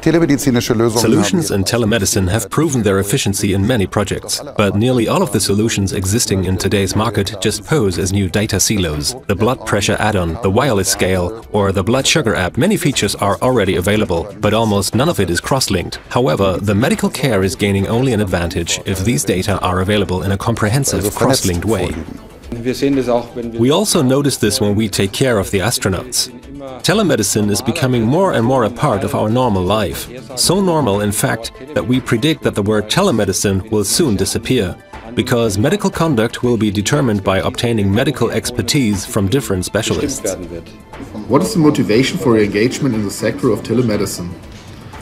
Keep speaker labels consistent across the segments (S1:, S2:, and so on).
S1: Solutions in telemedicine have proven their efficiency in many projects, but nearly all of the solutions existing in today's market just pose as new data silos. The blood pressure add-on, the wireless scale, or the blood sugar app, many features are already available, but almost none of it is cross-linked. However, the medical care is gaining only an advantage if these data are available in a comprehensive, cross-linked way. We also notice this when we take care of the astronauts. Telemedicine is becoming more and more a part of our normal life. So normal, in fact, that we predict that the word telemedicine will soon disappear, because medical conduct will be determined by obtaining medical expertise from different specialists.
S2: What is the motivation for your engagement in the sector of telemedicine?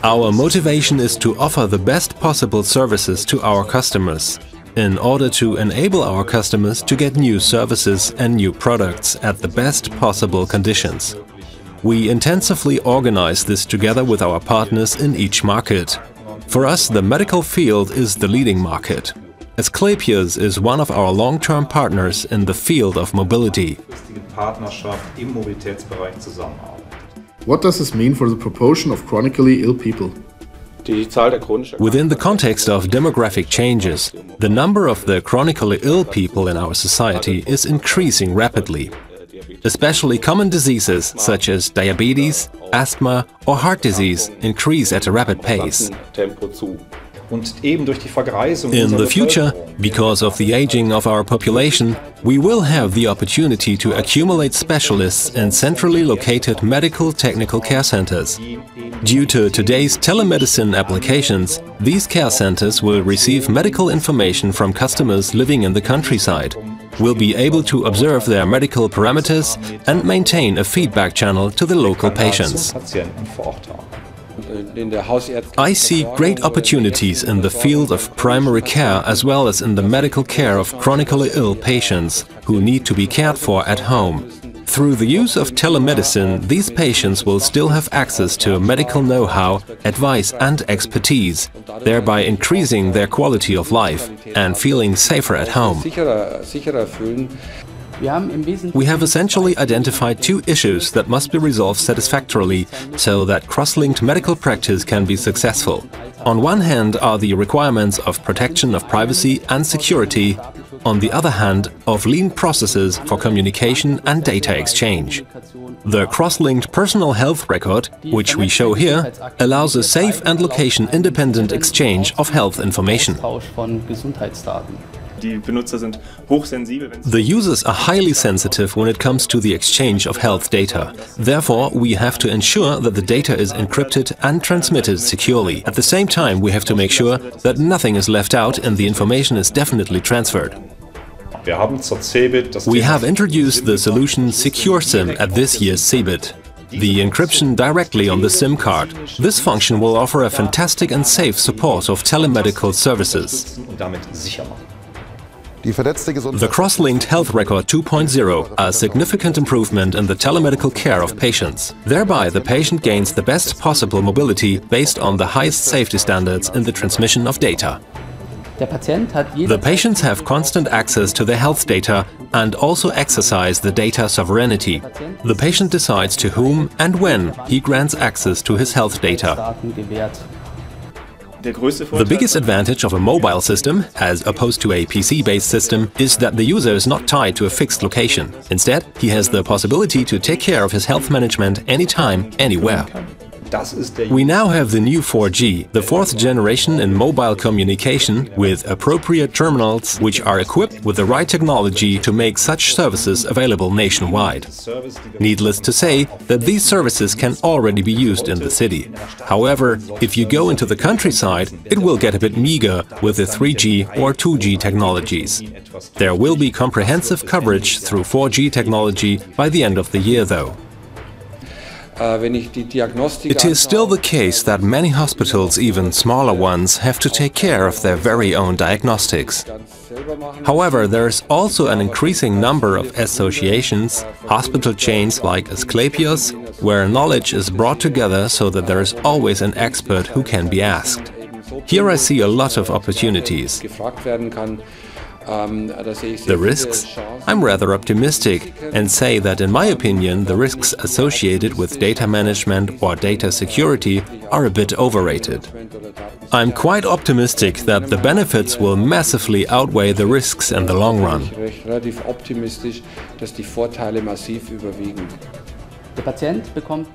S1: Our motivation is to offer the best possible services to our customers, in order to enable our customers to get new services and new products at the best possible conditions. We intensively organize this together with our partners in each market. For us, the medical field is the leading market. Asklepios is one of our long-term partners in the field of mobility.
S2: What does this mean for the proportion of chronically ill people?
S1: Within the context of demographic changes, the number of the chronically ill people in our society is increasing rapidly. Especially common diseases such as diabetes, asthma or heart disease increase at a rapid pace. In the future, because of the aging of our population, we will have the opportunity to accumulate specialists in centrally located medical technical care centers. Due to today's telemedicine applications, these care centers will receive medical information from customers living in the countryside, will be able to observe their medical parameters and maintain a feedback channel to the local patients. I see great opportunities in the field of primary care as well as in the medical care of chronically ill patients who need to be cared for at home. Through the use of telemedicine, these patients will still have access to medical know-how, advice and expertise, thereby increasing their quality of life and feeling safer at home. We have essentially identified two issues that must be resolved satisfactorily so that cross-linked medical practice can be successful. On one hand are the requirements of protection of privacy and security, on the other hand of lean processes for communication and data exchange. The cross-linked personal health record, which we show here, allows a safe and location-independent exchange of health information. The users are highly sensitive when it comes to the exchange of health data. Therefore, we have to ensure that the data is encrypted and transmitted securely. At the same time, we have to make sure that nothing is left out and the information is definitely transferred. We have introduced the solution Secure SIM at this year's CeBIT. The encryption directly on the SIM card. This function will offer a fantastic and safe support of telemedical services. The cross-linked health record 2.0, a significant improvement in the telemedical care of patients. Thereby, the patient gains the best possible mobility based on the highest safety standards in the transmission of data. The patients have constant access to their health data and also exercise the data sovereignty. The patient decides to whom and when he grants access to his health data. The biggest advantage of a mobile system, as opposed to a PC-based system, is that the user is not tied to a fixed location. Instead, he has the possibility to take care of his health management anytime, anywhere. We now have the new 4G, the fourth generation in mobile communication, with appropriate terminals which are equipped with the right technology to make such services available nationwide. Needless to say that these services can already be used in the city. However, if you go into the countryside, it will get a bit meager with the 3G or 2G technologies. There will be comprehensive coverage through 4G technology by the end of the year, though. It is still the case that many hospitals, even smaller ones, have to take care of their very own diagnostics. However, there is also an increasing number of associations, hospital chains like Asklepios, where knowledge is brought together so that there is always an expert who can be asked. Here I see a lot of opportunities. The risks? I'm rather optimistic and say that in my opinion the risks associated with data management or data security are a bit overrated. I'm quite optimistic that the benefits will massively outweigh the risks in the long run.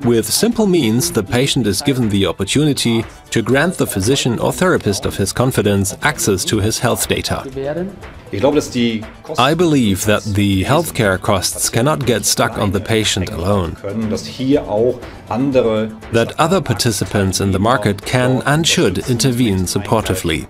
S1: With simple means, the patient is given the opportunity to grant the physician or therapist of his confidence access to his health data. I believe that the healthcare costs cannot get stuck on the patient alone. That other participants in the market can and should intervene supportively.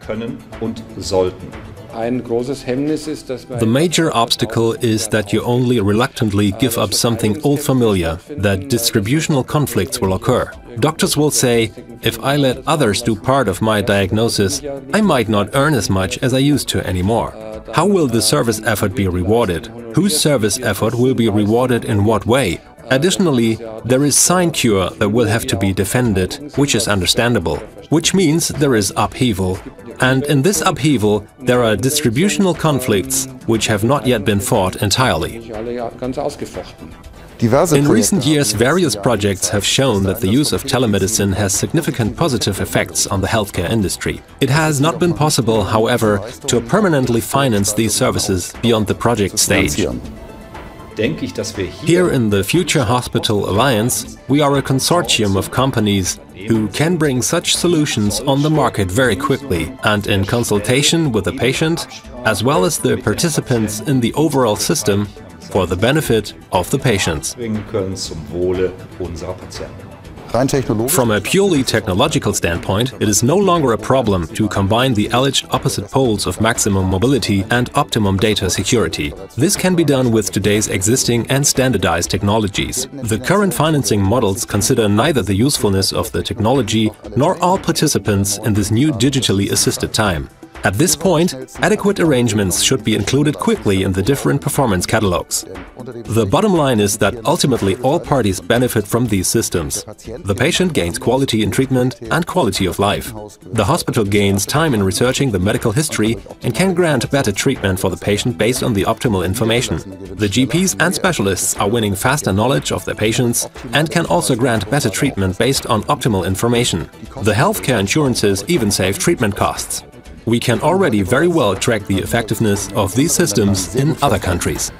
S1: The major obstacle is that you only reluctantly give up something old familiar, that distributional conflicts will occur. Doctors will say, if I let others do part of my diagnosis, I might not earn as much as I used to anymore. How will the service effort be rewarded? Whose service effort will be rewarded in what way? Additionally, there is sinecure that will have to be defended, which is understandable, which means there is upheaval. And in this upheaval, there are distributional conflicts which have not yet been fought entirely. In recent years, various projects have shown that the use of telemedicine has significant positive effects on the healthcare industry. It has not been possible, however, to permanently finance these services beyond the project stage. Here in the Future Hospital Alliance, we are a consortium of companies who can bring such solutions on the market very quickly and in consultation with the patient, as well as the participants in the overall system, for the benefit of the patients. From a purely technological standpoint, it is no longer a problem to combine the alleged opposite poles of maximum mobility and optimum data security. This can be done with today's existing and standardized technologies. The current financing models consider neither the usefulness of the technology nor all participants in this new digitally assisted time. At this point, adequate arrangements should be included quickly in the different performance catalogs. The bottom line is that ultimately all parties benefit from these systems. The patient gains quality in treatment and quality of life. The hospital gains time in researching the medical history and can grant better treatment for the patient based on the optimal information. The GPs and specialists are winning faster knowledge of their patients and can also grant better treatment based on optimal information. The healthcare insurances even save treatment costs. We can already very well track the effectiveness of these systems in other countries.